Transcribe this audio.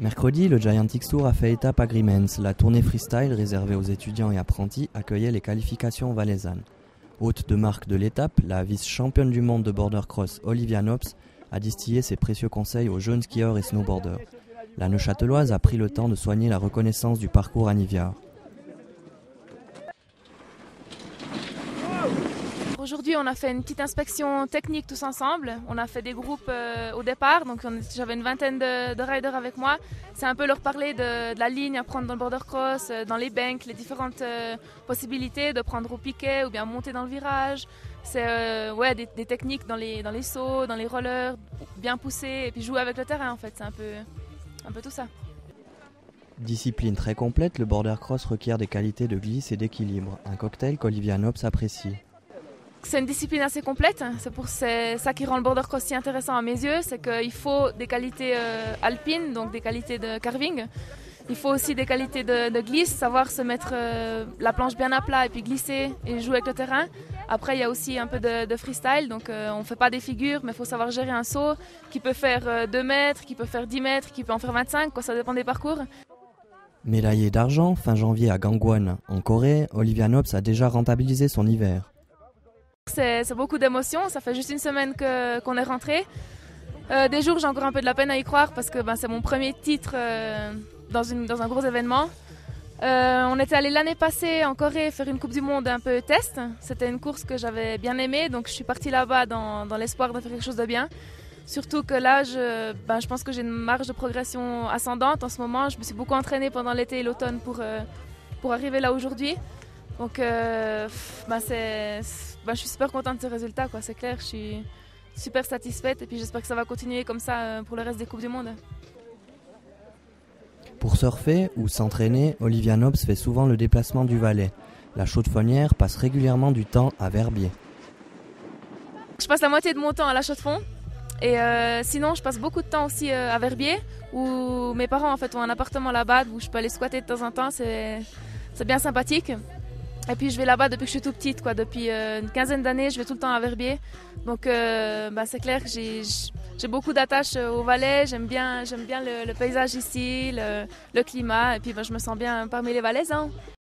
Mercredi, le Giant X Tour a fait étape à Grimmens. La tournée freestyle réservée aux étudiants et apprentis accueillait les qualifications valaisannes. Hôte de marque de l'étape, la vice-championne du monde de border cross Olivia Nobs a distillé ses précieux conseils aux jeunes skieurs et snowboarders. La Neuchâteloise a pris le temps de soigner la reconnaissance du parcours à Niviard. Aujourd'hui, on a fait une petite inspection technique tous ensemble. On a fait des groupes au départ, donc j'avais une vingtaine de riders avec moi. C'est un peu leur parler de la ligne à prendre dans le border cross, dans les banks, les différentes possibilités de prendre au piquet ou bien monter dans le virage. C'est des techniques dans les sauts, dans les rollers, bien pousser et puis jouer avec le terrain en fait. C'est un peu tout ça. Discipline très complète, le border cross requiert des qualités de glisse et d'équilibre. Un cocktail qu'Olivia Nobs apprécie. C'est une discipline assez complète, c'est ça qui rend le border cross si intéressant à mes yeux, c'est qu'il faut des qualités alpines, donc des qualités de carving. Il faut aussi des qualités de glisse, savoir se mettre la planche bien à plat et puis glisser et jouer avec le terrain. Après, il y a aussi un peu de freestyle, donc on ne fait pas des figures, mais il faut savoir gérer un saut qui peut faire 2 mètres, qui peut faire 10 mètres, qui peut en faire 25, ça dépend des parcours. Médaillée d'argent, fin janvier à Gangwon, en Corée, Olivia Nobs a déjà rentabilisé son hiver. C'est beaucoup d'émotions, ça fait juste une semaine qu'on est rentré. Des jours, j'ai encore un peu de la peine à y croire parce que c'est mon premier titre dans un gros événement. On était allé l'année passée en Corée faire une Coupe du Monde un peu test. C'était une course que j'avais bien aimée, donc je suis partie là-bas dans l'espoir de faire quelque chose de bien. Surtout que là, je pense que j'ai une marge de progression ascendante en ce moment. Je me suis beaucoup entraînée pendant l'été et l'automne pour arriver là aujourd'hui. Donc je suis super contente de ce résultat, c'est clair, je suis super satisfaite et puis j'espère que ça va continuer comme ça pour le reste des Coupes du Monde. Pour surfer ou s'entraîner, Olivia Nobs fait souvent le déplacement du Valais. La chaux-de-fonnière passe régulièrement du temps à Verbier. Je passe la moitié de mon temps à la Chaux-de-Fonds et sinon je passe beaucoup de temps aussi à Verbier où mes parents en fait ont un appartement là-bas où je peux aller squatter de temps en temps, c'est bien sympathique. Et puis je vais là-bas depuis que je suis toute petite, depuis une quinzaine d'années, je vais tout le temps à Verbier. Donc c'est clair que j'ai beaucoup d'attaches au Valais, j'aime bien le paysage ici, le climat, et puis je me sens bien parmi les Valaisans.